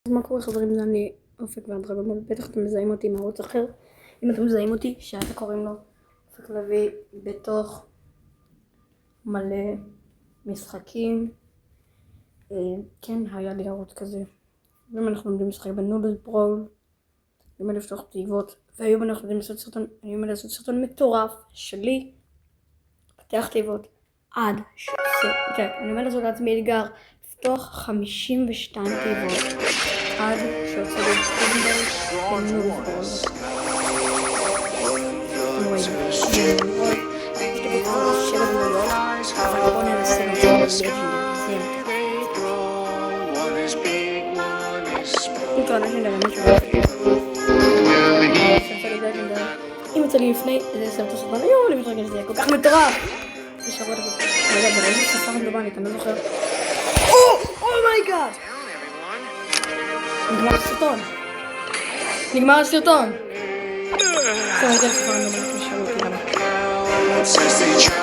אז מה קורה חברים, זה אני אופק ואנדרי במול, בטח אתם מזהים אותי מערוץ אחר. אם אתם מזהים אותי, שאתה קוראים לו אופק לביא בתוך מלא משחקים. כן, היה לי ערוץ כזה. היום אנחנו לומדים לשחק בנודל ברול, היום לפתוח תיבות, והיום אנחנו לומדים לעשות סרטון מטורף שלי. פתח תיבות עד אני אומר לעשות לעצמי אתגר, לפתוח 52 תיבות עד שיוצא לי בנודל ברול. בואו ננסה אם יוצא לי לפני, זה יעשה אותו סרטון היום, אני מתרגש, זה יהיה כל כך מטורף. יש הרבה דקות. רגע, זה איזה שפה רנדומנית, אני לא זוכר. אומייגאד! נגמר הסרטון. טוב, אני אתן שפה רנדומנית, משהו אותי למה.